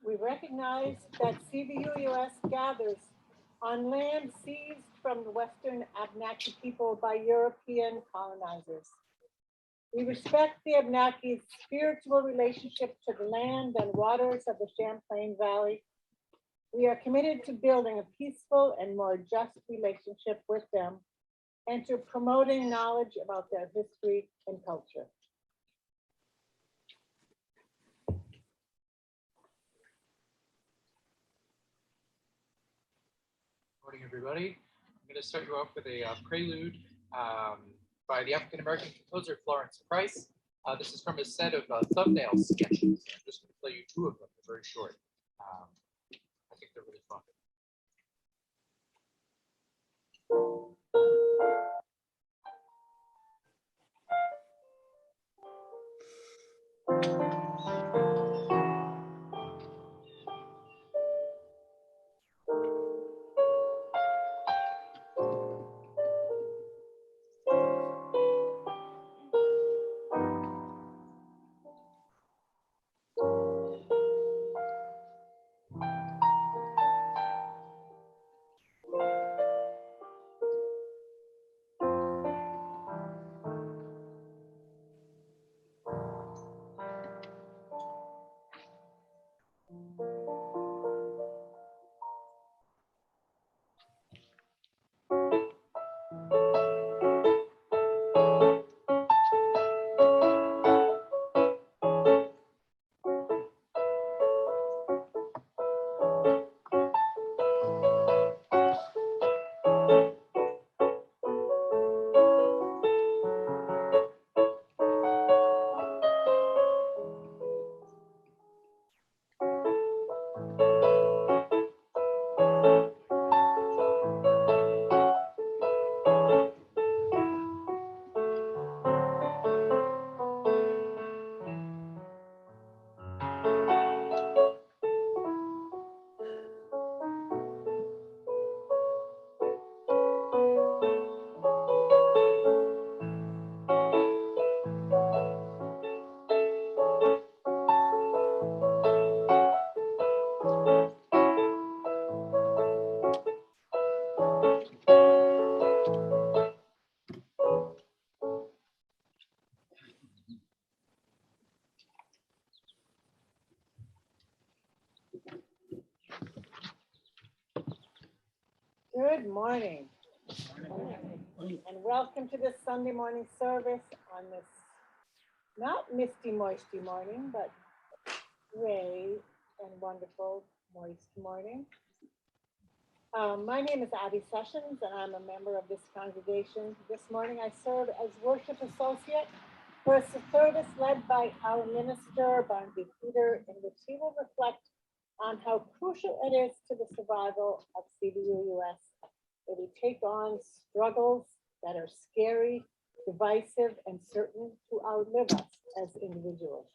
We recognize that CVUUS gathers on land seized from the Western Abenaki people by European colonizers. We respect the Abenaki's spiritual relationship to the land and waters of the Champlain Valley. We are committed to building a peaceful and more just relationship with them and to promoting knowledge about their history and culture. Morning, everybody. I'm going to start you off with a prelude by the African-American composer Florence Price. This is from a set of thumbnail sketches. I'm just going to play you two of them. They're very short. I think they're really fun. Good morning, and welcome to this Sunday morning service on this not misty, moisty morning, but gray and wonderful, moist morning. My name is Abby Sessions, and I'm a member of this congregation. This morning I serve as worship associate for a service led by our minister, Barnaby Peter, in which he will reflect on how crucial it is to the survival of CVUUS that we take on struggles that are scary, divisive, and certain to outlive us as individuals.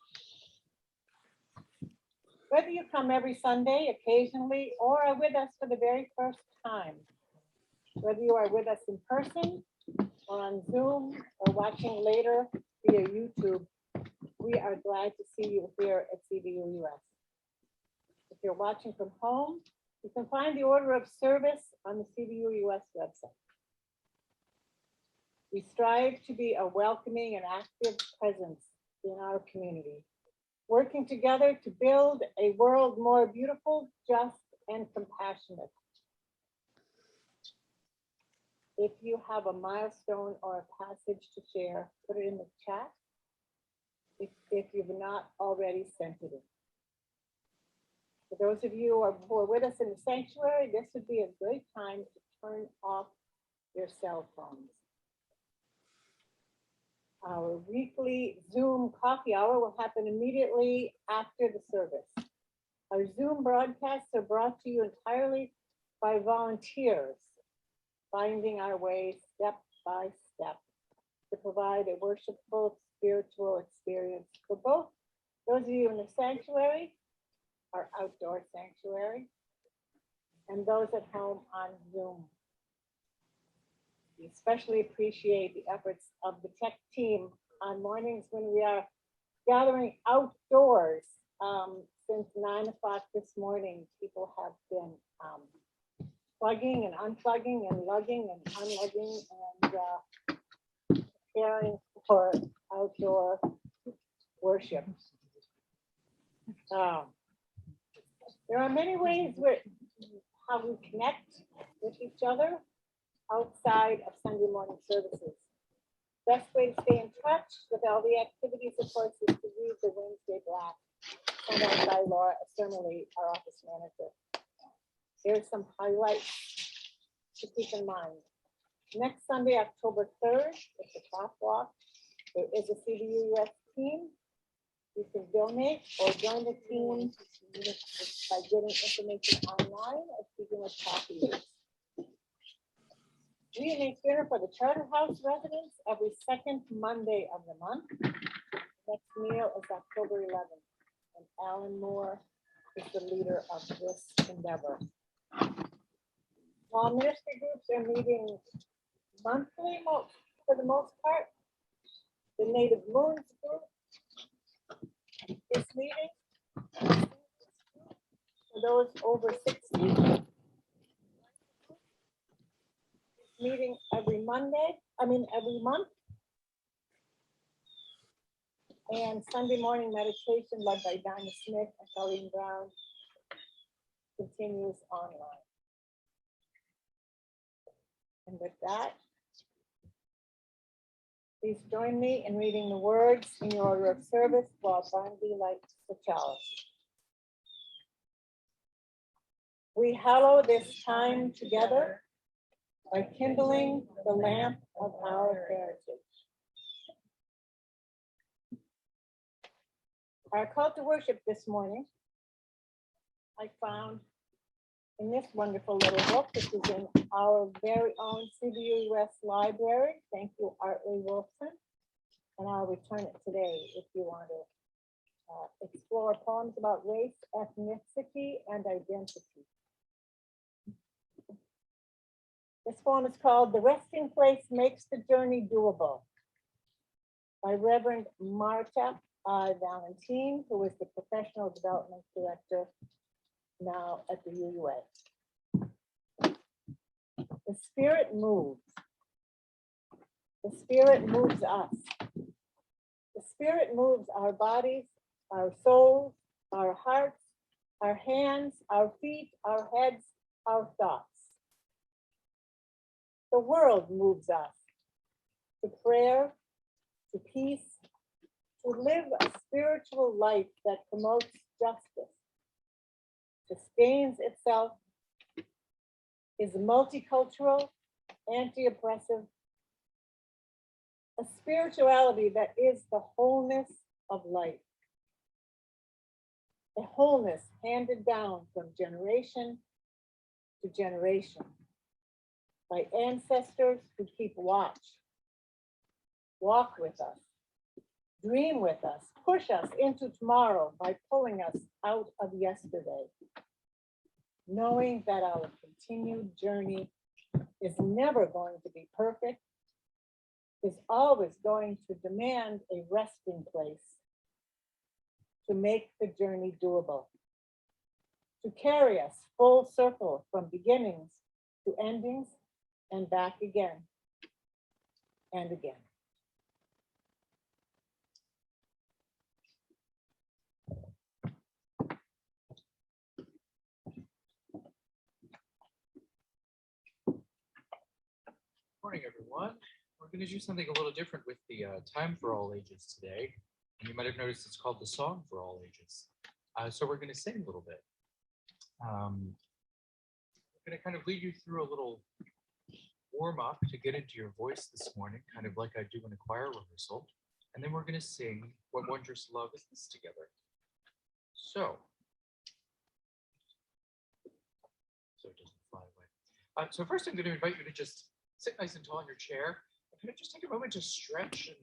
Whether you come every Sunday, occasionally, or are with us for the very first time, whether you are with us in person or on Zoom or watching later via YouTube, we are glad to see you here at CVUUS. If you're watching from home, you can find the order of service on the CVUUS website. We strive to be a welcoming and active presence in our community, working together to build a world more beautiful, just, and compassionate. If you have a milestone or a passage to share, put it in the chat if you've not already sent it in. For those of you who are with us in the sanctuary, this would be a great time to turn off your cell phones. Our weekly Zoom coffee hour will happen immediately after the service. Our Zoom broadcasts are brought to you entirely by volunteers, finding our way step by step to provide a worshipful spiritual experience for both those of you in the sanctuary, our outdoor sanctuary, and those at home on Zoom. We especially appreciate the efforts of the tech team on mornings when we are gathering outdoors Since 9 o'clock this morning, people have been plugging and unplugging and lugging and unlugging and preparing for outdoor worship. There are many ways how we connect with each other outside of Sunday morning services. Best way to stay in touch with all the activities, of course, is to read the Wednesday blast sent out by Laura Cermele, our office manager. Here's some highlights to keep in mind. Next Sunday, October 3rd, it's a top walk. There is a CVUUS team. You can donate or join the team by getting information online or speaking with copies. Reunion dinner for the Charter House residents every second Monday of the month. Next meal is October 11th, and Alan Moore is the leader of this endeavor. Small ministry groups are meeting monthly for the most part. The Native Moons group is meeting. For those over 60, meeting every month. And Sunday morning meditation led by Dinah Smith and Colleen Brown continues online. And with that, please join me in reading the words in your order of service while Barnaby lights the chalice. We hallow this time together by kindling the lamp of our heritage. Our call to worship this morning, I found in this wonderful little book, which is in our very own CVUUS library. Thank you, Artley Wolfson. And I'll return it today if you want to explore poems about race, ethnicity, and identity. This poem is called "The Resting Place Makes the Journey Doable" by Reverend Marta Valentine, who is the Professional Development Director now at the UUA. The Spirit moves. The Spirit moves us. The Spirit moves our bodies, our souls, our hearts, our hands, our feet, our heads, our thoughts. The world moves us to prayer, to peace, to live a spiritual life that promotes justice, sustains itself, is multicultural, anti-oppressive, a spirituality that is the wholeness of life, a wholeness handed down from generation to generation by ancestors who keep watch, walk with us, dream with us, push us into tomorrow by pulling us out of yesterday, knowing that our continued journey is never going to be perfect, is always going to demand a resting place to make the journey doable, to carry us full circle from beginnings to endings and back again and again. Morning, everyone. We're going to do something a little different with the time for all ages today. And you might have noticed it's called the Song for All Ages. So we're going to sing a little bit. We're going to kind of lead you through a little warm up to get into your voice this morning, kind of like I do in a choir rehearsal. And then we're going to sing What Wondrous Love Is This together. So it doesn't fly away. So first I'm going to invite you to just sit nice and tall in your chair. And kind of just take a moment to stretch and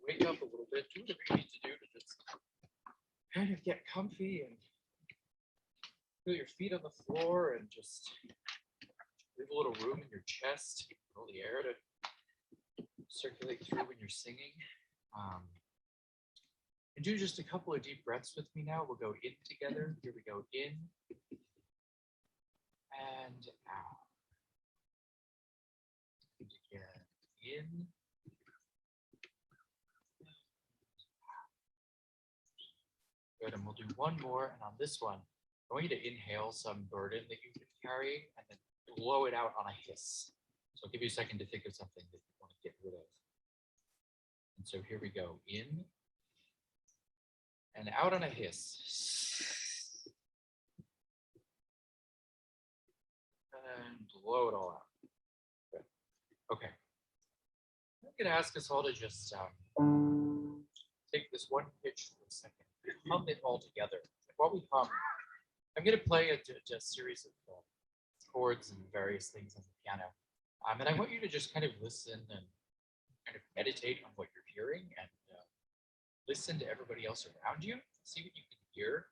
wake up a little bit. Do whatever you need to do to just kind of get comfy and feel your feet on the floor and just leave a little room in your chest for all the air to circulate through when you're singing. And do just a couple of deep breaths with me now. We'll go in together. Here we go, in and out. And again, in. Good, and we'll do one more. And on this one, I want you to inhale some burden that you've been carrying and then blow it out on a hiss. So I'll give you a second to think of something that you want to get rid of. And so here we go, in and out on a hiss. And blow it all out. Good. Okay. I'm going to ask us all to just take this one pitch for a second, hum it all together. While we hum, I'm going to play a series of chords and various things on the piano. And I want you to just kind of listen and kind of meditate on what you're hearing and listen to everybody else around you, see what you can hear,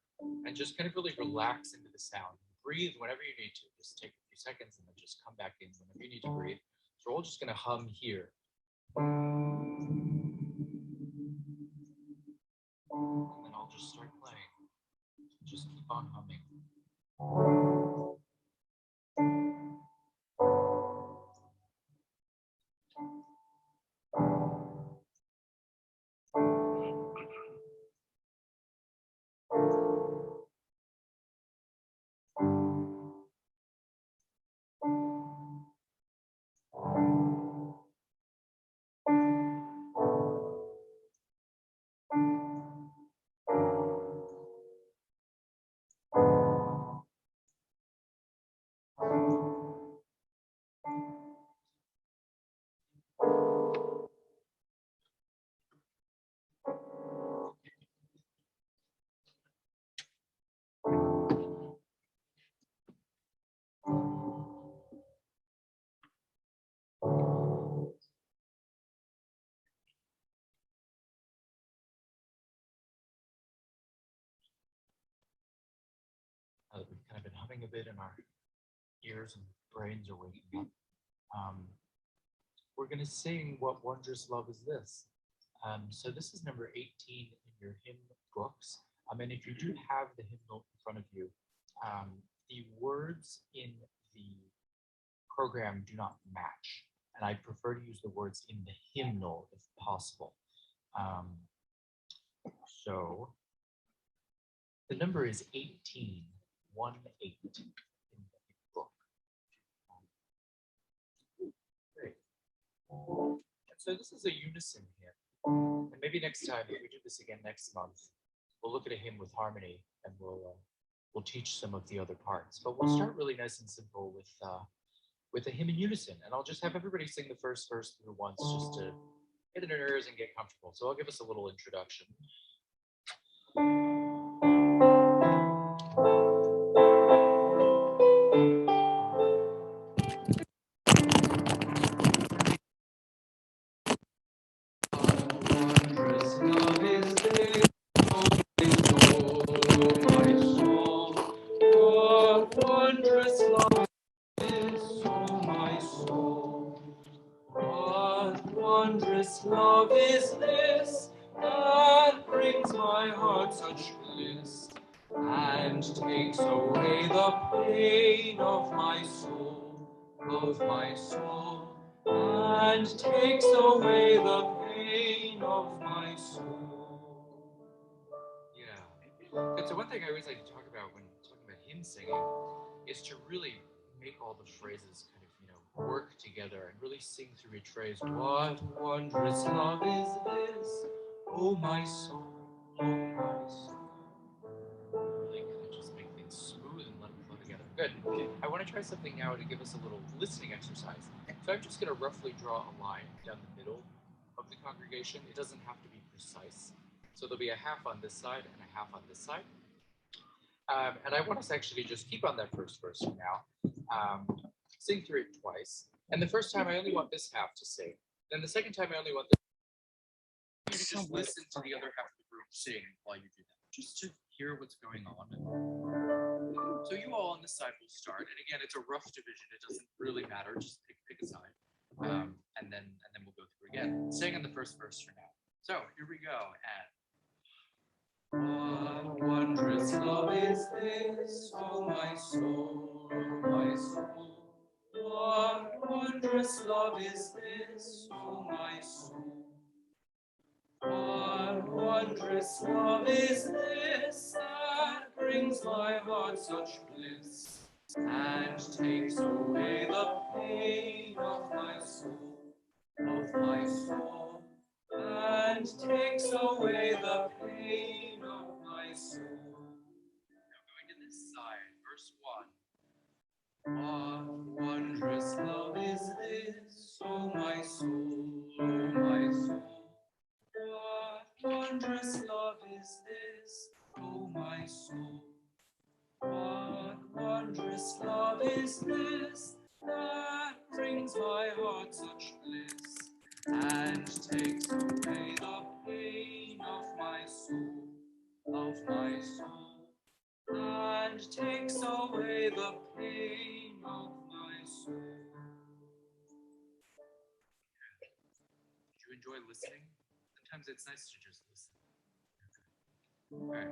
and just kind of really relax into the sound. Breathe whenever you need to. Just take a few seconds and then just come back in whenever you need to breathe. So we're all just going to hum here. And then I'll just start playing. Just keep on humming. We've kind of been humming a bit and our ears and brains are waking up. We're going to sing What Wondrous Love Is This? So this is number 18 in your hymn books. And if you do have the hymnal in front of you, the words in the program do not match. And I prefer to use the words in the hymnal if possible. So the number is 18. 1-8 in the book. Great. And so this is a unison hymn. And maybe next time, if we do this again next month, we'll look at a hymn with harmony and we'll teach some of the other parts. But we'll start really nice and simple with a hymn in unison. And I'll just have everybody sing the first verse through once just to get in their ears and get comfortable. So I'll give us a little introduction. Love is this that brings my heart such bliss and takes away the pain of my soul, and takes away the pain of my soul. Yeah. And so one thing I always like to talk about when talking about hymn singing is to really make all the phrases kind of, work together and really sing through each phrase. What wondrous love is this? Oh my soul, oh my soul. Really kind of just make things smooth and let them flow together. Good. I want to try something now to give us a little listening exercise. So I'm just going to roughly draw a line down the middle of the congregation. It doesn't have to be precise. So there'll be a half on this side and a half on this side. And I want us to actually just keep on that first verse for now. Sing through it twice. And the first time I only want this half to sing. Then the second time I only want this. You just listen to the other half of the group sing while you do that. Just to hear what's going on. So you all on this side will start. And again, it's a rough division. It doesn't really matter. Just pick a side. And then we'll go through again. Sing on the first verse for now. So here we go. And What wondrous love is this, oh my soul, oh my soul. What wondrous love is this, oh my soul. What wondrous love is this that brings my heart such bliss and takes away the pain of my soul, and takes away the pain of my soul. Now going to this side, verse 1. What wondrous love is this, oh my soul, oh my soul. What wondrous love is this, oh my soul. What wondrous love is this that brings my heart such bliss and takes away the pain of my soul, and takes away the pain of my soul. Did you enjoy listening? Sometimes it's nice to just listen. Okay.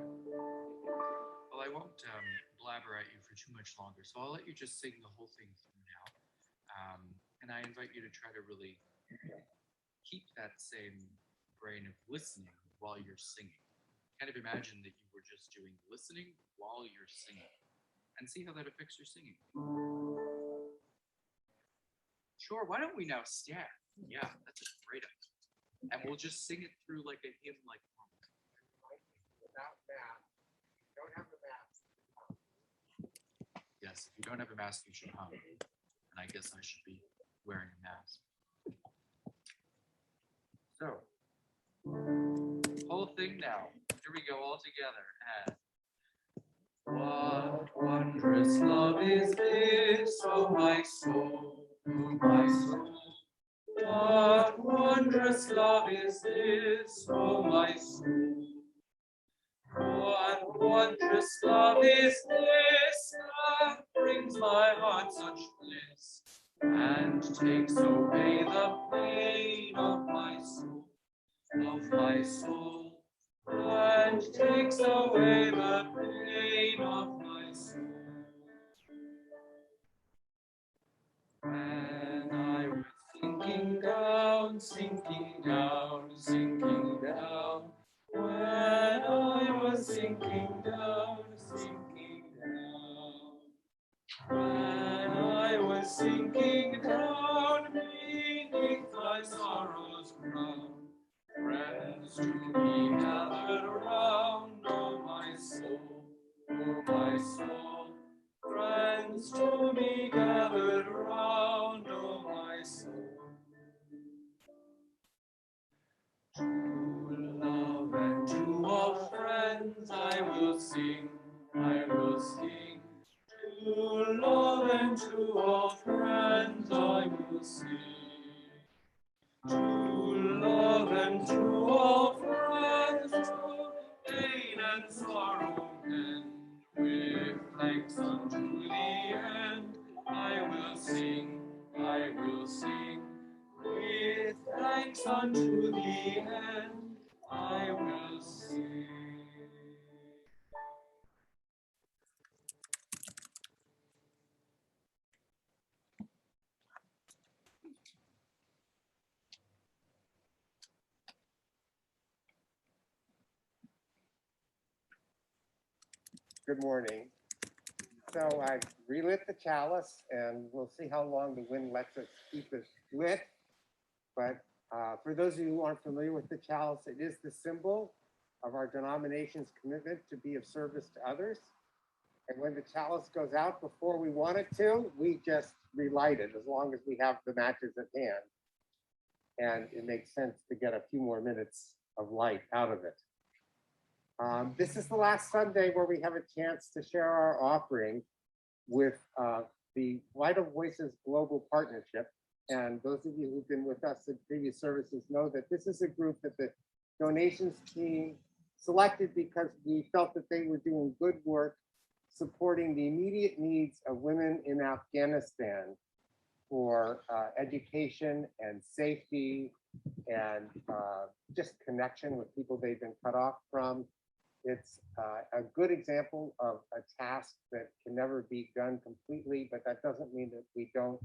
Well, I won't blabber at you for too much longer, so I'll let you just sing the whole thing through now. And I invite you to try to really keep that same brain of listening while you're singing. Kind of imagine that you were just doing listening while you're singing, and see how that affects your singing. Sure, why don't we now stand? Yeah, that's a great idea. And we'll just sing it through like a hymn, like Without mask, you don't have the mask. yes, if you don't have a mask, you should hum. And I guess I should be wearing a mask. So, whole thing now. Here we go all together. And what wondrous love is this, oh my soul, oh my soul. What wondrous love is this, oh my soul. What wondrous love is this that brings my heart such bliss and takes away the pain of my soul, and takes away the pain of my soul. When I was sinking down, sinking down, sinking down. When I was sinking down, sinking down. When I was sinking down beneath thy sorrow's crown, friends to me gathered around, oh my soul, oh my soul. Friends to me gathered around, oh my soul. To love and to all friends I will sing, I will sing. To love and to all friends I will sing. To love and to all friends, to pain and sorrow end, with thanks unto the end, I will sing, I will sing. With thanks unto the end, I will sing. Good morning. So I relit the chalice, and we'll see how long the wind lets us keep it lit. But for those of you who aren't familiar with the chalice, it is the symbol of our denomination's commitment to be of service to others. And when the chalice goes out before we want it to, we just relight it as long as we have the matches at hand. And it makes sense to get a few more minutes of light out of it. This is the last Sunday where we have a chance to share our offering with the Vital Voices Global Partnership. And those of you who've been with us in previous services know that this is a group that the donations team selected because we felt that they were doing good work supporting the immediate needs of women in Afghanistan for education and safety and just connection with people they've been cut off from, It's a good example of a task that can never be done completely, but that doesn't mean that we don't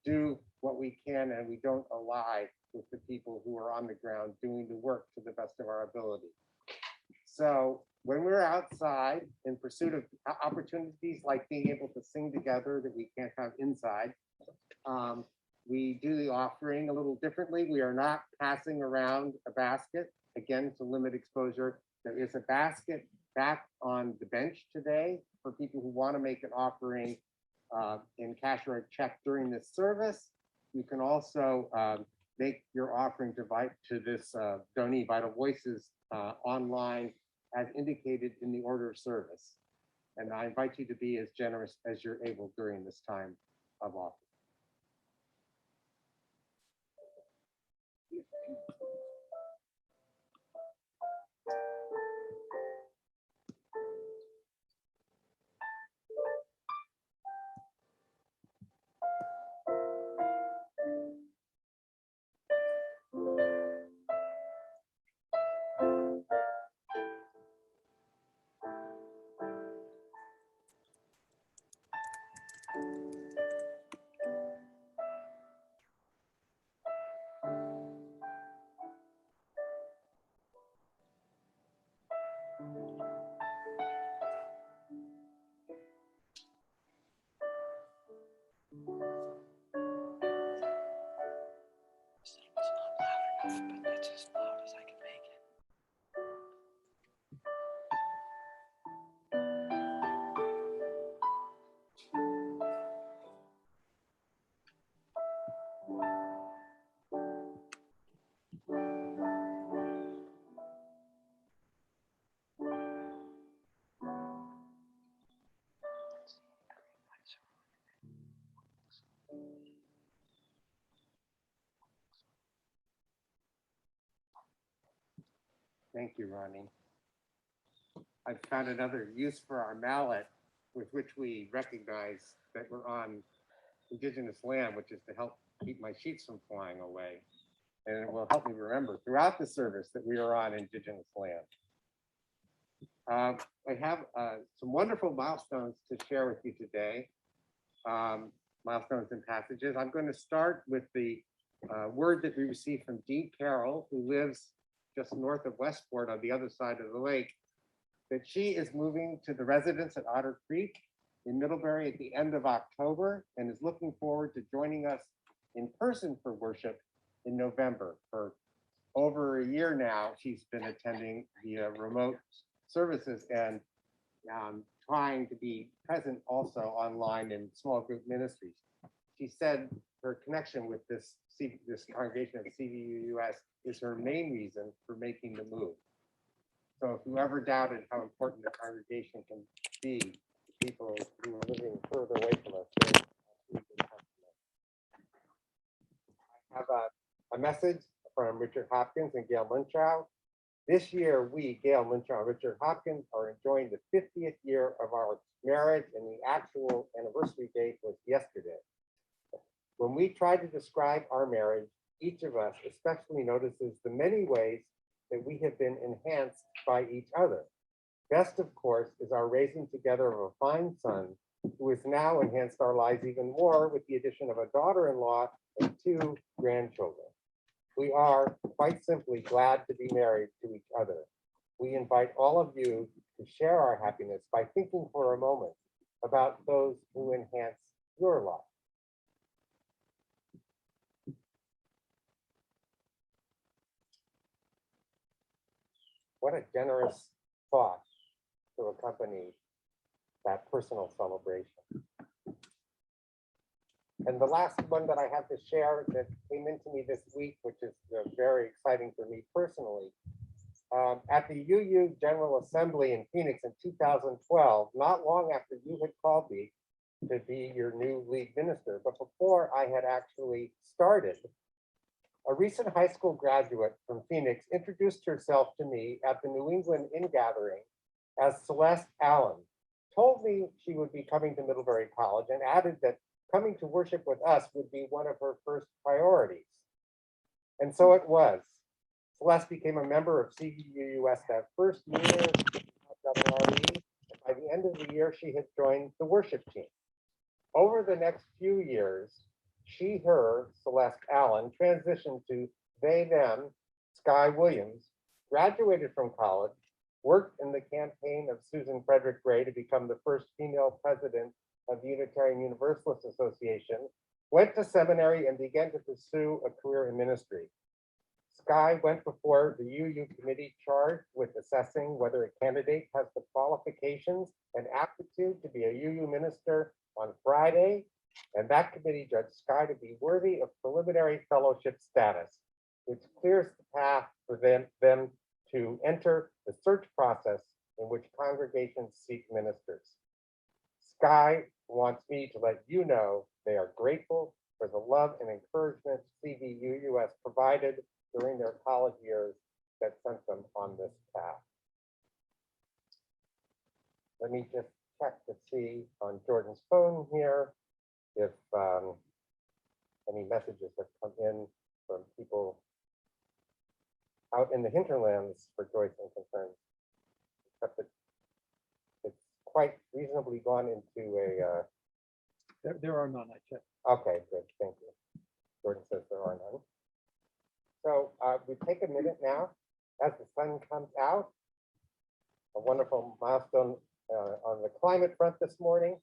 do what we can and we don't ally with the people who are on the ground doing the work to the best of our ability. So when we're outside in pursuit of opportunities like being able to sing together that we can't have inside, we do the offering a little differently. We are not passing around a basket, again, to limit exposure. There is a basket back on the bench today for people who want to make an offering in cash or a check during this service. You can also make your offering to this Donee Vital Voices online as indicated in the order of service. And I invite you to be as generous as you're able during this time of offering. Thank you, Ronnie. I've found another use for our mallet with which we recognize that we're on Indigenous land, which is to help keep my sheets from flying away. And it will help me remember throughout the service that we are on Indigenous land. I have some wonderful milestones to share with you today. Milestones and passages. I'm going to start with the word that we received from Dee Carroll, who lives just north of Westport on the other side of the lake, that she is moving to the residence at Otter Creek in Middlebury at the end of October and is looking forward to joining us in person for worship in November. For over a year now, she's been attending via remote services and trying to be present also online in small group ministries. She said her connection with this congregation of CVUUS is her main reason for making the move. So if you ever doubted how important the congregation can be to people who are living further away from us, I have a message from Richard Hopkins and Gail Munchow. This year, we, Gail Munchow and Richard Hopkins, are enjoying the 50th year of our marriage, and the actual anniversary date was yesterday. When we try to describe our marriage, each of us especially notices the many ways that we have been enhanced by each other. Best, of course, is our raising together of a fine son who has now enhanced our lives even more with the addition of a daughter-in-law and 2 grandchildren. We are, quite simply, glad to be married to each other. We invite all of you to share our happiness by thinking for a moment about those who enhance your life. What a generous thought to accompany that personal celebration. And the last one that I have to share that came into me this week, which is very exciting for me personally, at the UU General Assembly in Phoenix in 2012, not long after you had called me to be your new lead minister, but before I had actually started, a recent high school graduate from Phoenix introduced herself to me at the New England Ingathering as Celeste Allen, told me she would be coming to Middlebury College, and added that coming to worship with us would be one of her first priorities. And so it was. Celeste became a member of CVUUS that first year, WRE. And by the end of the year, she had joined the worship team. Over the next few years, she, her, Celeste Allen, transitioned to they, them, Sky Williams, graduated from college, worked in the campaign of Susan Frederick Gray to become the first female president of the Unitarian Universalist Association, went to seminary and began to pursue a career in ministry. Sky went before the UU committee charged with assessing whether a candidate has the qualifications and aptitude to be a UU minister on Friday, and that committee judged Sky to be worthy of preliminary fellowship status, which clears the path for them to enter the search process in which congregations seek ministers. Sky wants me to let you know they are grateful for the love and encouragement CVUUS provided during their college years that sent them on this path. Let me just check to see on Jordan's phone here if any messages have come in from people out in the hinterlands for Joyce and concerns. Except that it's quite reasonably gone into a. There are none, I checked. Okay, good, thank you. Jordan says there are none. So we take a minute now as the sun comes out. A wonderful milestone on the climate front this morning,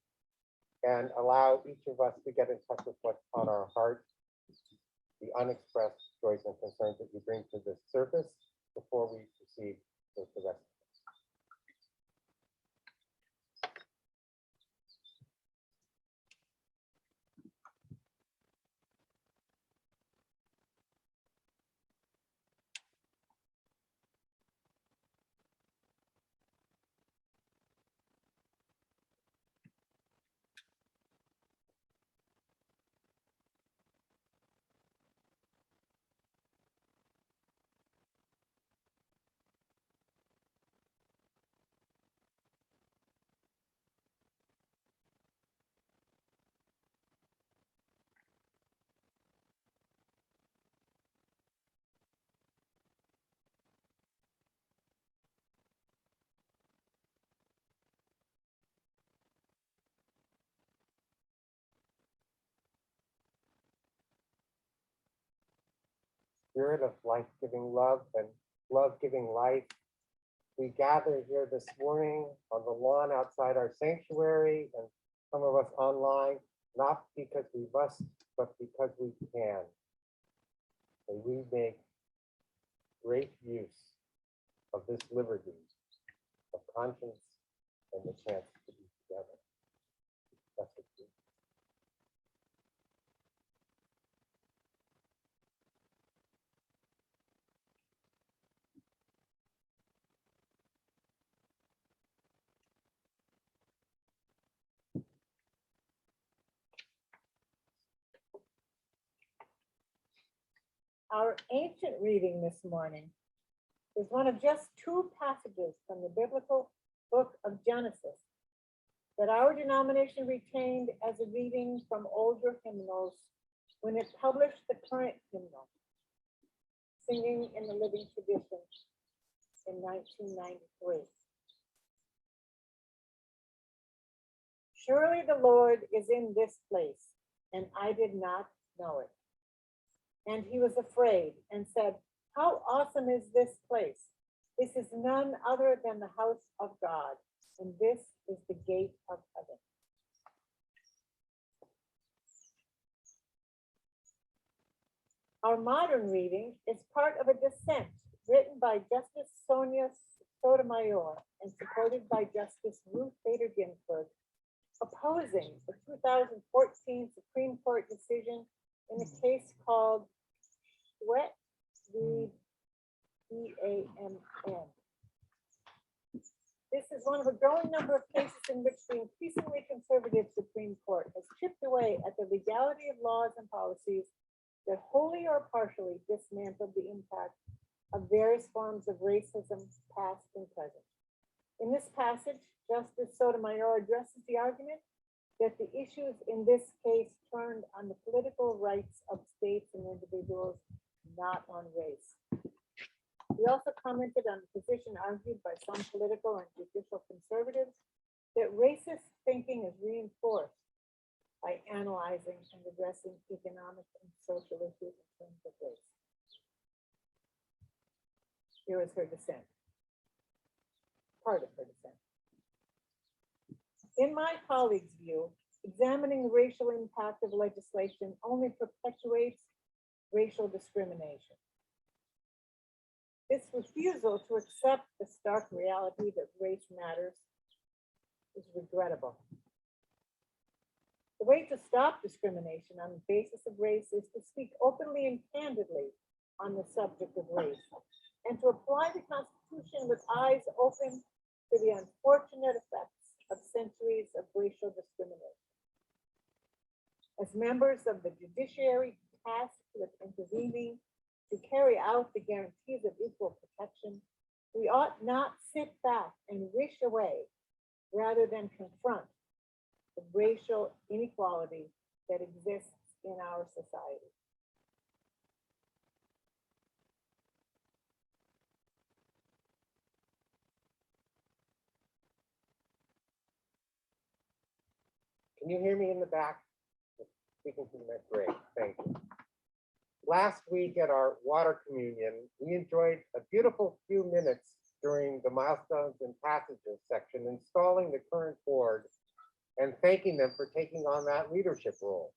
and allow each of us to get in touch with what's on our heart, the unexpressed joys and concerns that we bring to the surface before we proceed with the rest. Spirit of life-giving love and love-giving life, we gather here this morning on the lawn outside our sanctuary, and some of us online, not because we must, but because we can. And we make great use of this liberty of conscience and the chance to be together. That's what we do. Our ancient reading this morning is one of just two passages from the biblical book of Genesis that our denomination retained as a reading from older hymnals when it published the current hymnal, Singing in the Living Tradition, in 1993. Surely the Lord is in this place, and I did not know it. And he was afraid and said, how awesome is this place? This is none other than the house of God, and this is the gate of heaven. Our modern reading is part of a dissent written by Justice Sonia Sotomayor and supported by Justice Ruth Bader Ginsburg, opposing the 2014 Supreme Court decision in a case called Sept v. EAMN. This is one of a growing number of cases in which the increasingly conservative Supreme Court has chipped away at the legality of laws and policies that wholly or partially dismantled the impact of various forms of racism, past and present. In this passage, Justice Sotomayor addresses the argument that the issues in this case turned on the political rights of states and individuals, not on race. We also commented on the position argued by some political and judicial conservatives that racist thinking is reinforced by analyzing and addressing economic and social issues in terms of race. Here is her dissent. Part of her dissent. In my colleague's view, examining the racial impact of legislation only perpetuates racial discrimination. This refusal to accept the stark reality that race matters is regrettable. The way to stop discrimination on the basis of race is to speak openly and candidly on the subject of race, and to apply the Constitution with eyes open to the unfortunate effects of centuries of racial discrimination. As members of the judiciary tasked with intervening to carry out the guarantees of equal protection, we ought not sit back and wish away rather than confront the racial inequality that exists in our society. Can you hear me in the back? Speaking to the mic, great, thank you. Last week at our water communion, we enjoyed a beautiful few minutes during the milestones and passages section, installing the current board and thanking them for taking on that leadership role.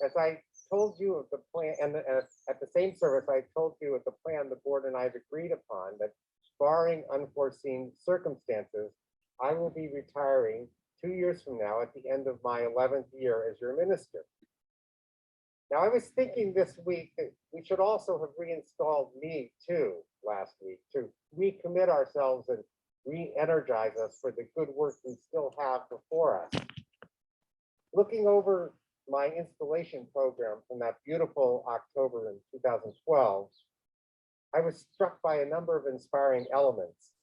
As I told you of the plan, and at the same service, I told you of the plan the board and I have agreed upon, that barring unforeseen circumstances, I will be retiring 2 years from now at the end of my 11th year as your minister. Now, I was thinking this week that we should also have reinstalled me too last week to recommit ourselves and re-energize us for the good work we still have before us. Looking over my installation program from that beautiful October in 2012, I was struck by a number of inspiring elements.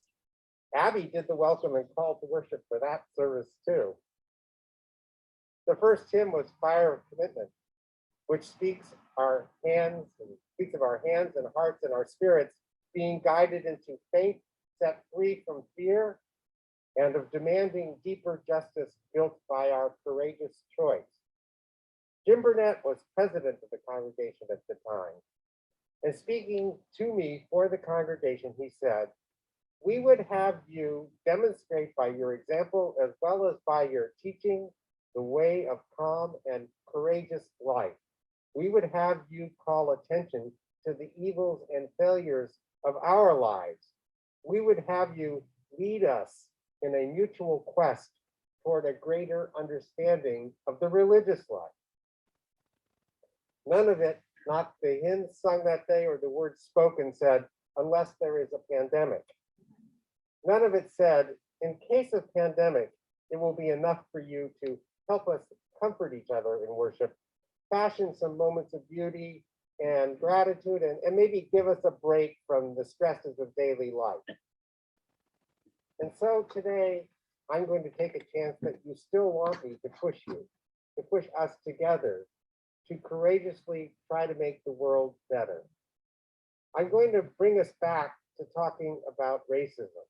Abby did the welcome and call to worship for that service too. The first hymn was Fire of Commitment, which speaks of our hands and hearts and our spirits being guided into faith, set free from fear, and of demanding deeper justice built by our courageous choice. Jim Burnett was president of the congregation at the time, and speaking to me for the congregation, he said, "We would have you demonstrate by your example as well as by your teaching the way of calm and courageous life. We would have you call attention to the evils and failures of our lives. We would have you lead us in a mutual quest toward a greater understanding of the religious life." None of it, not the hymns sung that day or the words spoken, said, "unless there is a pandemic." None of it said, "in case of pandemic, it will be enough for you to help us comfort each other in worship, fashion some moments of beauty and gratitude, and maybe give us a break from the stresses of daily life." And so today, I'm going to take a chance that you still want me to push you, to push us together, to courageously try to make the world better. I'm going to bring us back to talking about racism.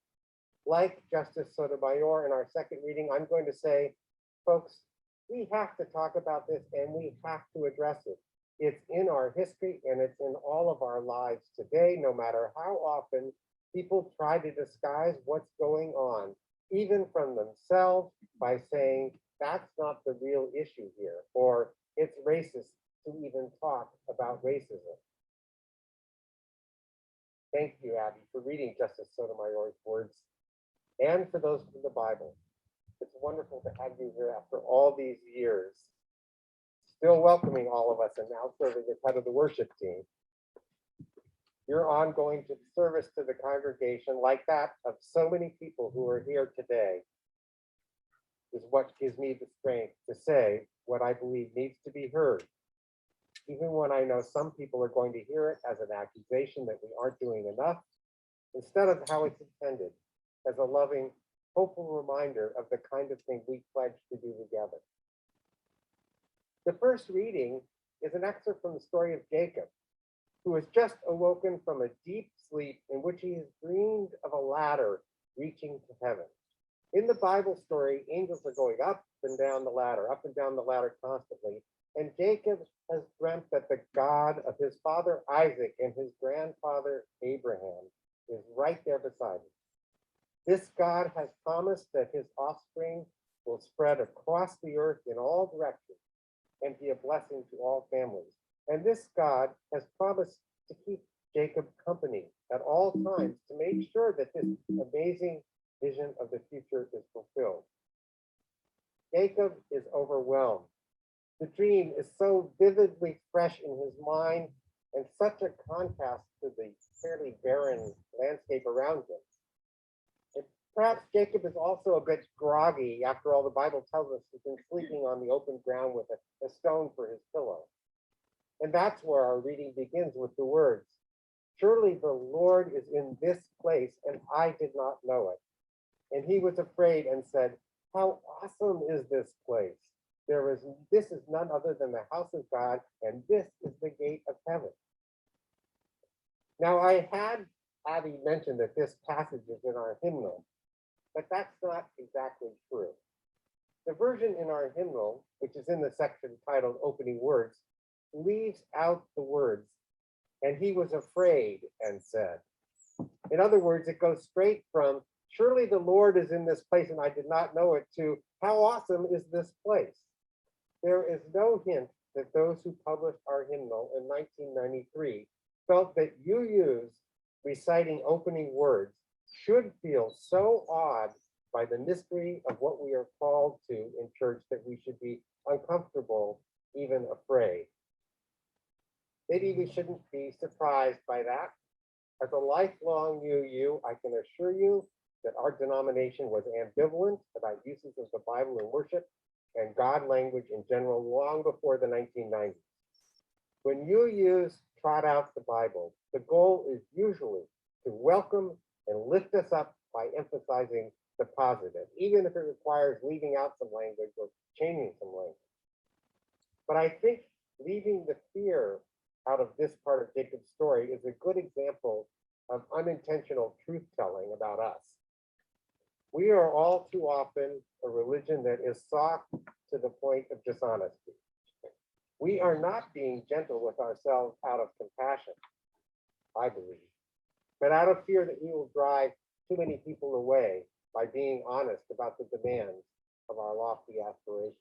Like Justice Sotomayor in our second reading, I'm going to say, folks, we have to talk about this and we have to address it. It's in our history and it's in all of our lives today, no matter how often people try to disguise what's going on, even from themselves, by saying that's not the real issue here, or it's racist to even talk about racism. Thank you, Abby, for reading Justice Sotomayor's words and for those from the Bible. It's wonderful to have you here after all these years, still welcoming all of us and now serving as head of the worship team. Your ongoing service to the congregation, like that of so many people who are here today, is what gives me the strength to say what I believe needs to be heard, even when I know some people are going to hear it as an accusation that we aren't doing enough, instead of how it's intended, as a loving, hopeful reminder of the kind of thing we pledge to do together. The first reading is an excerpt from the story of Jacob. who has just awoken from a deep sleep in which he has dreamed of a ladder reaching to heaven. In the Bible story, angels are going up and down the ladder, up and down the ladder constantly. And Jacob has dreamt that the God of his father Isaac and his grandfather Abraham is right there beside him. This God has promised that his offspring will spread across the earth in all directions and be a blessing to all families. And this God has promised to keep Jacob company at all times to make sure that this amazing vision of the future is fulfilled. Jacob is overwhelmed. The dream is so vividly fresh in his mind and such a contrast to the fairly barren landscape around him. And perhaps Jacob is also a bit groggy. After all, the Bible tells us he's been sleeping on the open ground with a stone for his pillow. And that's where our reading begins with the words, "Surely the Lord is in this place, and I did not know it." And he was afraid and said, "How awesome is this place? This is none other than the house of God, and this is the gate of heaven." Now, I had Abby mention that this passage is in our hymnal, but that's not exactly true. The version in our hymnal, which is in the section titled Opening Words, leaves out the words, "and he was afraid and said." In other words, it goes straight from, "Surely the Lord is in this place and I did not know it," to, "How awesome is this place?" There is no hint that those who published our hymnal in 1993 felt that UU's reciting opening words should feel so awed by the mystery of what we are called to in church that we should be uncomfortable, even afraid. Maybe we shouldn't be surprised by that. As a lifelong UU, I can assure you that our denomination was ambivalent about uses of the Bible in worship and God language in general long before the 1990s. When UUs trot out the Bible, the goal is usually to welcome and lift us up by emphasizing the positive, even if it requires leaving out some language or changing some language. But I think leaving the fear out of this part of Jacob's story is a good example of unintentional truth-telling about us. We are all too often a religion that is soft to the point of dishonesty. We are not being gentle with ourselves out of compassion, I believe, but out of fear that we will drive too many people away by being honest about the demands of our lofty aspirations.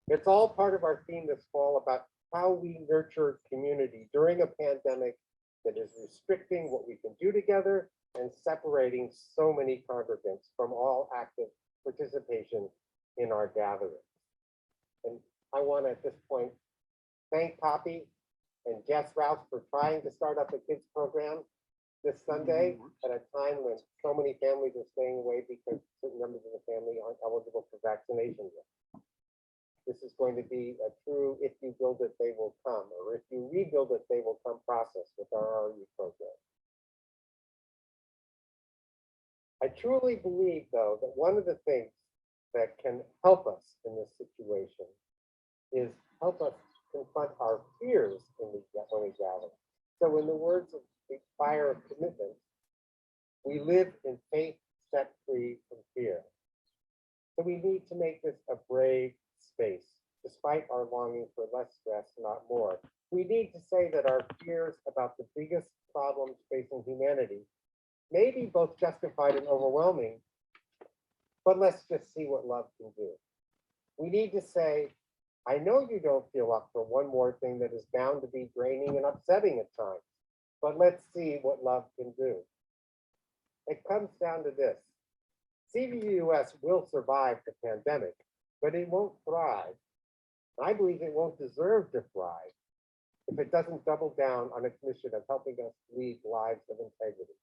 It's all part of our theme this fall about how we nurture community during a pandemic that is restricting what we can do together and separating so many congregants from all active participation in our gatherings. And I want to at this point thank Poppy and Jess Rouse for trying to start up a kids program this Sunday at a time when so many families are staying away because certain members of the family aren't eligible for vaccination yet. This is going to be a true if you build it, they will come, or if you rebuild it, they will come process with our RU program. I truly believe, though, that one of the things that can help us in this situation is help us confront our fears when we gather. So in the words of the fire of commitment, we live in faith set free from fear. So we need to make this a brave space, despite our longing for less stress, not more. We need to say that our fears about the biggest problems facing humanity may be both justified and overwhelming, but let's just see what love can do. We need to say, I know you don't feel up for one more thing that is bound to be draining and upsetting at times, but let's see what love can do. It comes down to this. CVUUS will survive the pandemic, but it won't thrive. I believe it won't deserve to thrive if it doesn't double down on its mission of helping us lead lives of integrity.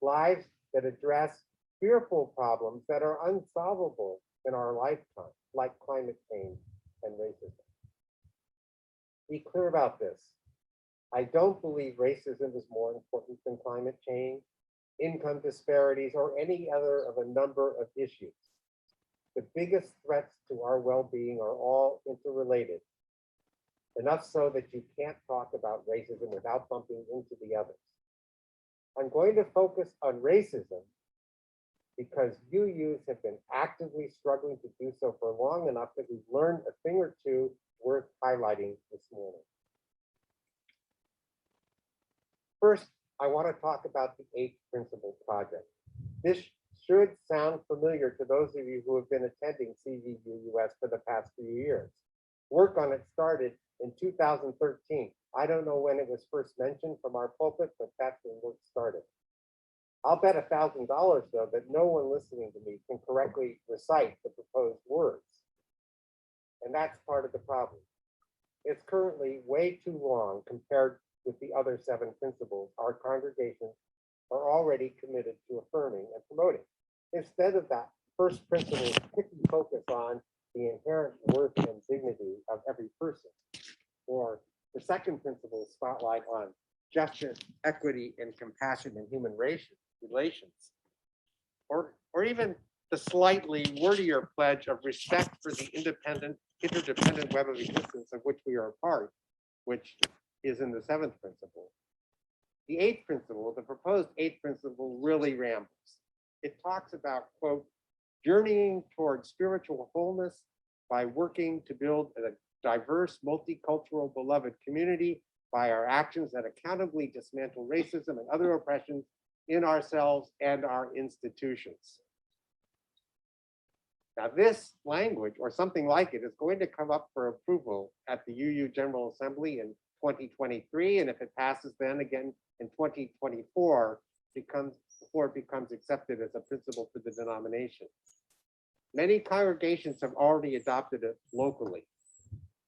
Lives that address fearful problems that are unsolvable in our lifetime, like climate change and racism. Be clear about this. I don't believe racism is more important than climate change, income disparities, or any other of a number of issues. The biggest threats to our well-being are all interrelated, enough so that you can't talk about racism without bumping into the others. I'm going to focus on racism because UUs have been actively struggling to do so for long enough that we've learned a thing or two worth highlighting this morning. First, I want to talk about the 8th Principle Project. This should sound familiar to those of you who have been attending CVUUS for the past few years. Work on it started in 2013. I don't know when it was first mentioned from our pulpit, but that's when work started. I'll bet $1,000 though that no one listening to me can correctly recite the proposed words. And that's part of the problem. It's currently way too long compared with the other 7 principles our congregations are already committed to affirming and promoting. Instead of that first principle, picky focus on the inherent worth and dignity of every person, or the second principle, spotlight on justice, equity, and compassion in human relations, or even the slightly wordier pledge of respect for the interdependent web of existence of which we are a part, which is in the 7th principle. The 8th principle, the proposed 8th principle, really rambles. It talks about, quote, journeying toward spiritual wholeness by working to build a diverse, multicultural, beloved community by our actions that accountably dismantle racism and other oppressions in ourselves and our institutions. Now, this language, or something like it, is going to come up for approval at the UU General Assembly in 2023, and if it passes then again in 2024, before it becomes accepted as a principle for the denomination. Many congregations have already adopted it locally.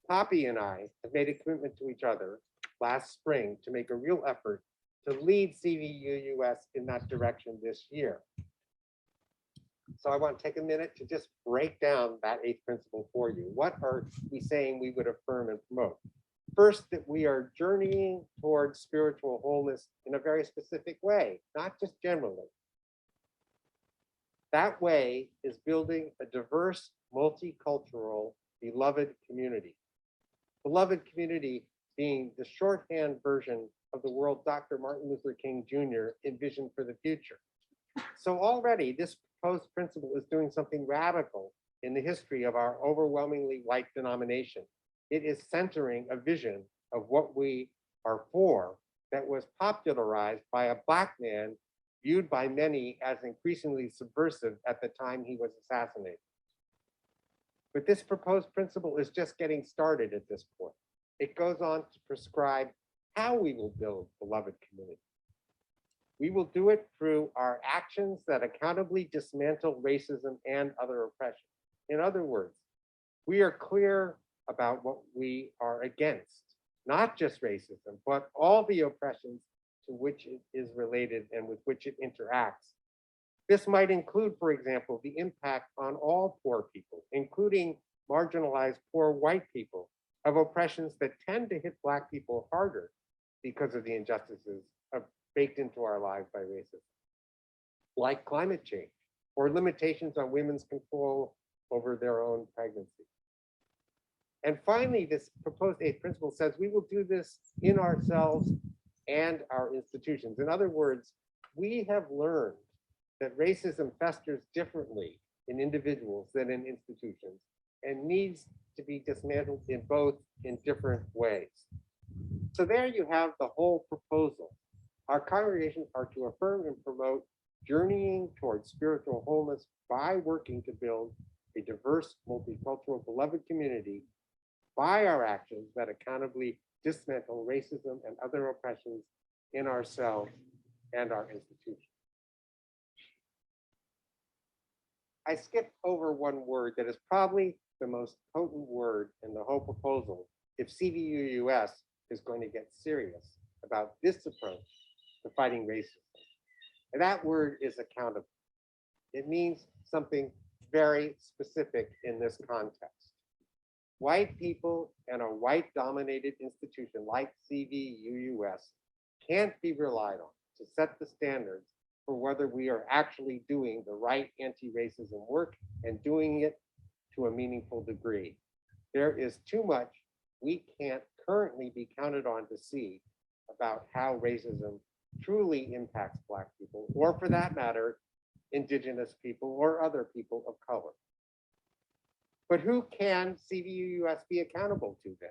Poppy and I have made a commitment to each other last spring to make a real effort to lead CVUUS in that direction this year. So I want to take a minute to just break down that 8th principle for you. What are we saying we would affirm and promote? First, that we are journeying towards spiritual wholeness in a very specific way, not just generally. That way is building a diverse, multicultural, beloved community. Beloved community being the shorthand version of the world Dr. Martin Luther King Jr. envisioned for the future. So already this proposed principle is doing something radical in the history of our overwhelmingly white denomination. It is centering a vision of what we are for that was popularized by a Black man viewed by many as increasingly subversive at the time he was assassinated. But this proposed principle is just getting started at this point. It goes on to prescribe how we will build beloved community. We will do it through our actions that accountably dismantle racism and other oppression. In other words, we are clear about what we are against, not just racism, but all the oppressions to which it is related and with which it interacts. This might include, for example, the impact on all poor people, including marginalized poor white people, of oppressions that tend to hit Black people harder because of the injustices baked into our lives by racism, like climate change or limitations on women's control over their own pregnancy. And finally, this proposed eighth principle says we will do this in ourselves and our institutions. In other words, we have learned that racism festers differently in individuals than in institutions and needs to be dismantled in both in different ways. So there you have the whole proposal. Our congregations are to affirm and promote journeying towards spiritual wholeness by working to build a diverse, multicultural, beloved community by our actions that accountably dismantle racism and other oppressions in ourselves and our institutions. I skipped over one word that is probably the most potent word in the whole proposal if CVUUS is going to get serious about this approach to fighting racism. And that word is accountable. It means something very specific in this context. White people and a white-dominated institution like CVUUS can't be relied on to set the standards for whether we are actually doing the right anti-racism work and doing it to a meaningful degree. There is too much we can't currently be counted on to see about how racism truly impacts Black people, or for that matter, Indigenous people or other people of color. But who can CVUUS be accountable to then?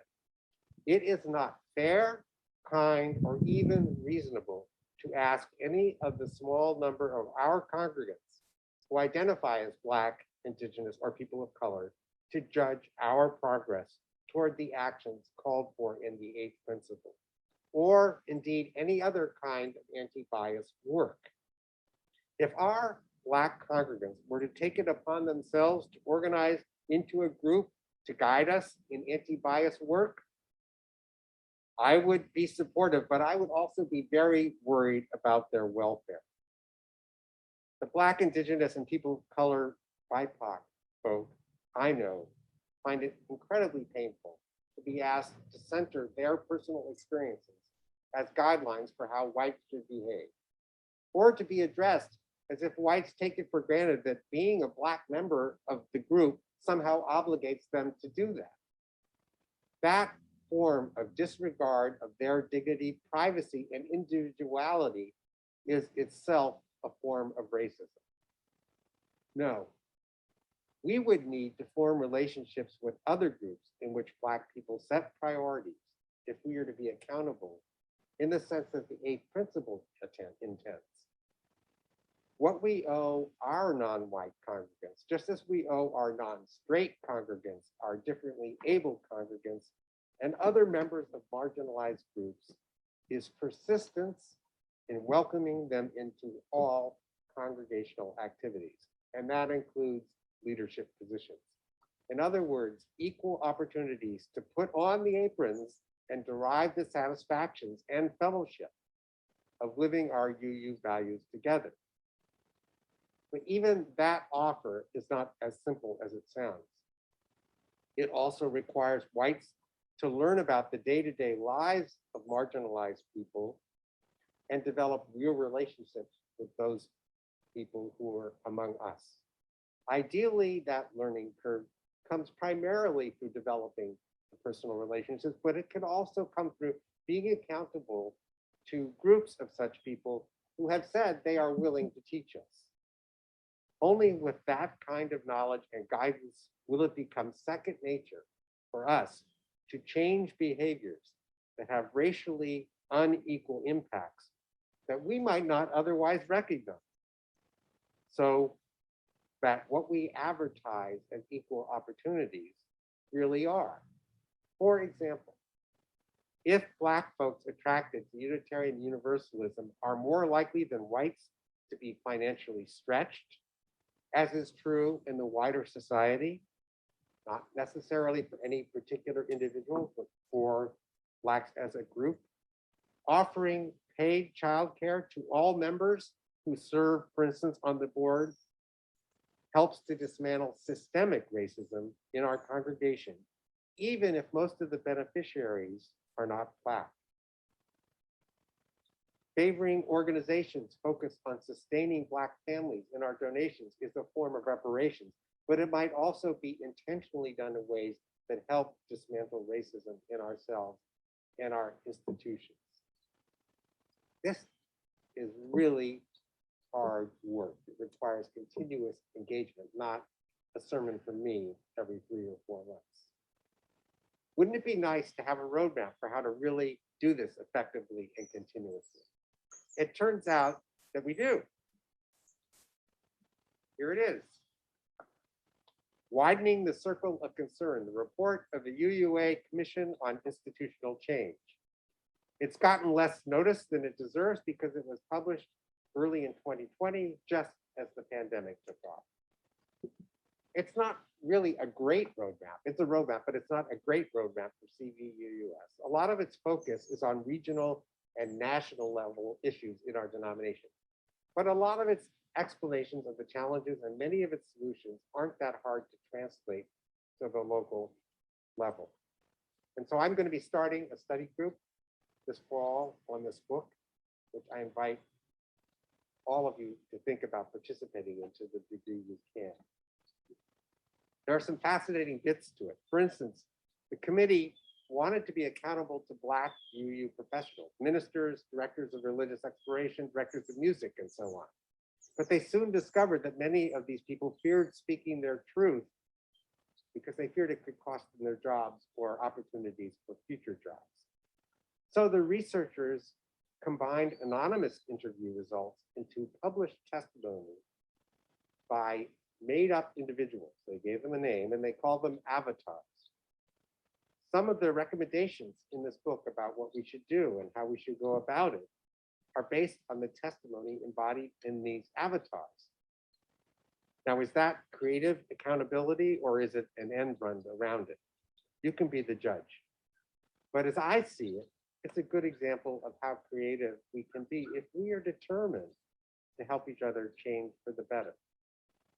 It is not fair, kind, or even reasonable to ask any of the small number of our congregants who identify as Black, Indigenous, or people of color to judge our progress toward the actions called for in the eighth principle, or indeed any other kind of anti-bias work. If our Black congregants were to take it upon themselves to organize into a group to guide us in anti-bias work, I would be supportive, but I would also be very worried about their welfare. The Black, Indigenous, and people of color BIPOC folk I know find it incredibly painful to be asked to center their personal experiences as guidelines for how whites should behave, or to be addressed as if whites take it for granted that being a Black member of the group somehow obligates them to do that. That form of disregard of their dignity, privacy, and individuality is itself a form of racism. No, we would need to form relationships with other groups in which Black people set priorities if we are to be accountable in the sense that the eighth principle intends. What we owe our non-white congregants, just as we owe our non-straight congregants, our differently able congregants, and other members of marginalized groups, is persistence in welcoming them into all congregational activities, and that includes leadership positions. In other words, equal opportunities to put on the aprons and derive the satisfactions and fellowship of living our UU values together. But even that offer is not as simple as it sounds. It also requires whites to learn about the day-to-day lives of marginalized people and develop real relationships with those people who are among us. Ideally, that learning curve comes primarily through developing personal relationships, but it can also come through being accountable to groups of such people who have said they are willing to teach us. Only with that kind of knowledge and guidance will it become second nature for us to change behaviors that have racially unequal impacts that we might not otherwise recognize. So that what we advertise as equal opportunities really are. For example, if Black folks attracted to Unitarian Universalism are more likely than whites to be financially stretched, as is true in the wider society, not necessarily for any particular individual, but for Blacks as a group, offering paid childcare to all members who serve, for instance, on the board, helps to dismantle systemic racism in our congregation, even if most of the beneficiaries are not Black. Favoring organizations focused on sustaining Black families in our donations is a form of reparations, but it might also be intentionally done in ways that help dismantle racism in ourselves and our institutions. This is really hard work. It requires continuous engagement, not a sermon from me every 3 or 4 months. Wouldn't it be nice to have a roadmap for how to really do this effectively and continuously? It turns out that we do. Here it is. Widening the Circle of Concern, the report of the UUA Commission on Institutional Change. It's gotten less notice than it deserves because it was published early in 2020, just as the pandemic took off. It's not really a great roadmap. It's a roadmap, but it's not a great roadmap for CVUUS. A lot of its focus is on regional and national level issues in our denomination. But a lot of its explanations of the challenges and many of its solutions aren't that hard to translate to the local level. And so I'm going to be starting a study group this fall on this book, which I invite all of you to think about participating in to the degree you can. There are some fascinating bits to it. For instance, the committee wanted to be accountable to Black UU professionals, ministers, directors of religious exploration, directors of music, and so on. But they soon discovered that many of these people feared speaking their truth because they feared it could cost them their jobs or opportunities for future jobs. So the researchers combined anonymous interview results into published testimony by made-up individuals. They gave them a name and they called them avatars. Some of the recommendations in this book about what we should do and how we should go about it are based on the testimony embodied in these avatars. Now, is that creative accountability or is it an end run around it? You can be the judge. But as I see it, it's a good example of how creative we can be if we are determined to help each other change for the better.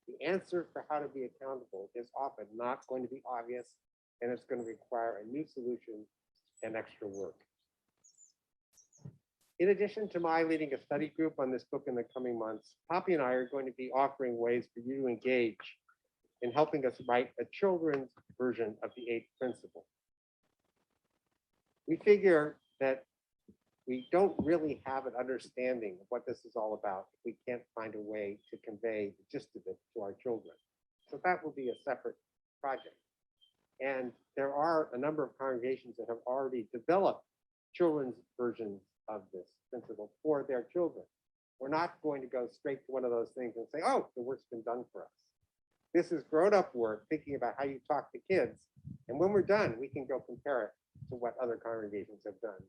The answer for how to be accountable is often not going to be obvious, and it's going to require a new solution and extra work. In addition to my leading a study group on this book in the coming months, Poppy and I are going to be offering ways for you to engage in helping us write a children's version of the 8th principle. We figure that we don't really have an understanding of what this is all about if we can't find a way to convey the gist of it to our children. So that will be a separate project. And there are a number of congregations that have already developed children's versions of this principle for their children. We're not going to go straight to one of those things and say, oh, the work's been done for us. This is grown-up work, thinking about how you talk to kids. And when we're done, we can go compare it to what other congregations have done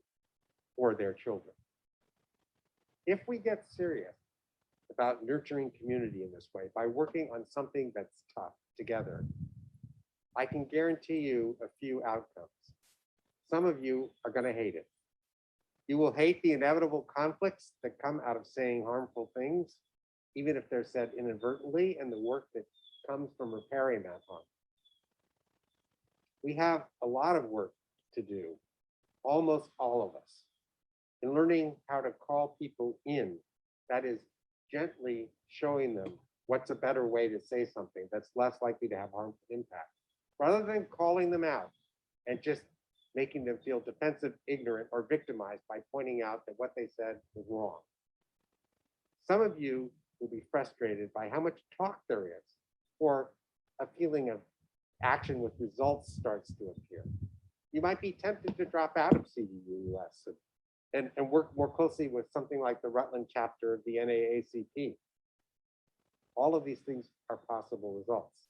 for their children. If we get serious about nurturing community in this way, by working on something that's tough together, I can guarantee you a few outcomes. Some of you are going to hate it. You will hate the inevitable conflicts that come out of saying harmful things, even if they're said inadvertently, and the work that comes from repairing that harm. We have a lot of work to do, almost all of us, in learning how to call people in, that is, gently showing them what's a better way to say something that's less likely to have harmful impact, rather than calling them out and just making them feel defensive, ignorant, or victimized by pointing out that what they said was wrong. Some of you will be frustrated by how much talk there is, or a feeling of action with results starts to appear. You might be tempted to drop out of CVUUS and work more closely with something like the Rutland chapter of the NAACP. All of these things are possible results.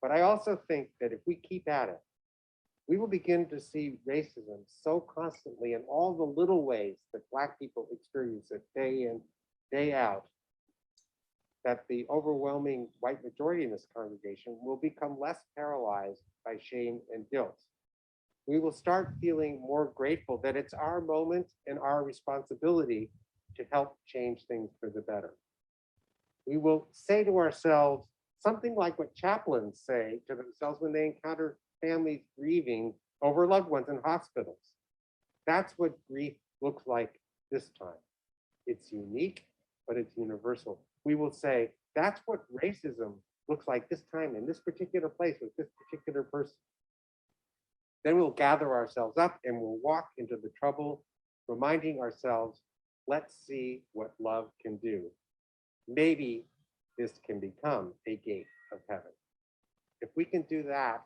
But I also think that if we keep at it, we will begin to see racism so constantly in all the little ways that Black people experience it day in, day out, that the overwhelming white majority in this congregation will become less paralyzed by shame and guilt. We will start feeling more grateful that it's our moment and our responsibility to help change things for the better. We will say to ourselves something like what chaplains say to themselves when they encounter families grieving over loved ones in hospitals. That's what grief looks like this time. It's unique, but it's universal. We will say, that's what racism looks like this time in this particular place with this particular person. Then we'll gather ourselves up and we'll walk into the trouble, reminding ourselves, let's see what love can do. Maybe this can become a gate of heaven. If we can do that,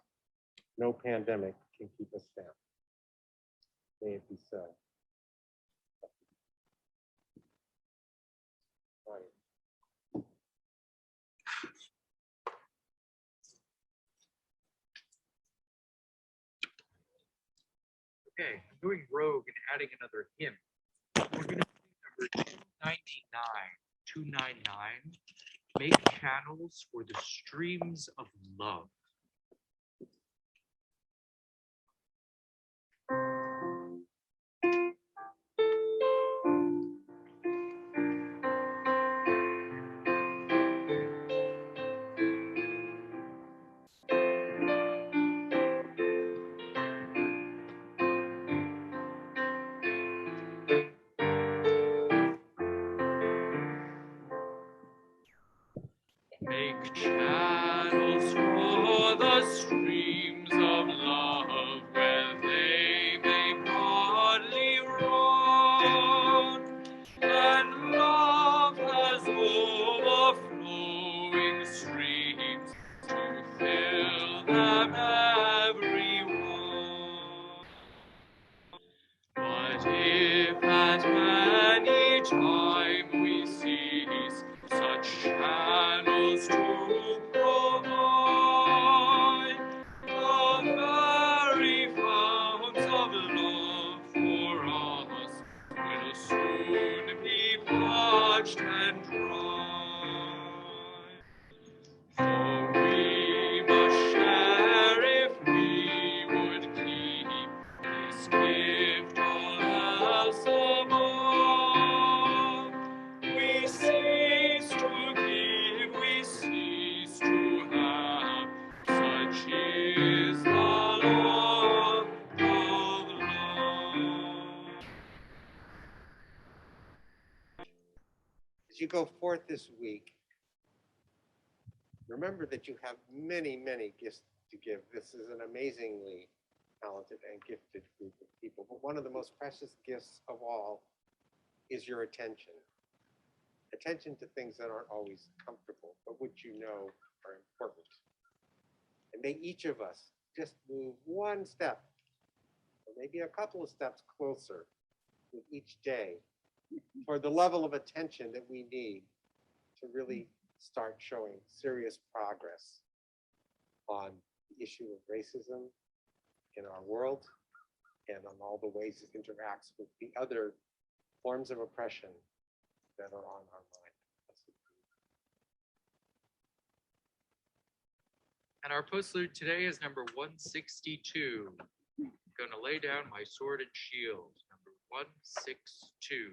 no pandemic can keep us down. May it be so. Right. Okay, I'm going rogue and adding another hymn. We're going to sing number 299. Make channels for the streams of love. Make channels for the streams of love where they may broadly run, and love has overflowing streams to fill them everyone. But if at any time we cease such channels to provide, the very founts of love for us will soon be parched and dry. For we must share if we would keep this gift all else above. We cease to give, we cease to have. Such is the Lord of love. As you go forth this week, remember that you have many, many gifts to give. This is an amazingly talented and gifted group of people. But one of the most precious gifts of all is your attention. Attention to things that aren't always comfortable, but which you know are important. And may each of us just move one step, or maybe a couple of steps closer with each day toward the level of attention that we need to really start showing serious progress on the issue of racism in our world and on all the ways it interacts with the other forms of oppression that are on our mind. And our postlude today is number 162. I'm going to lay down my sword and shield. Number 162.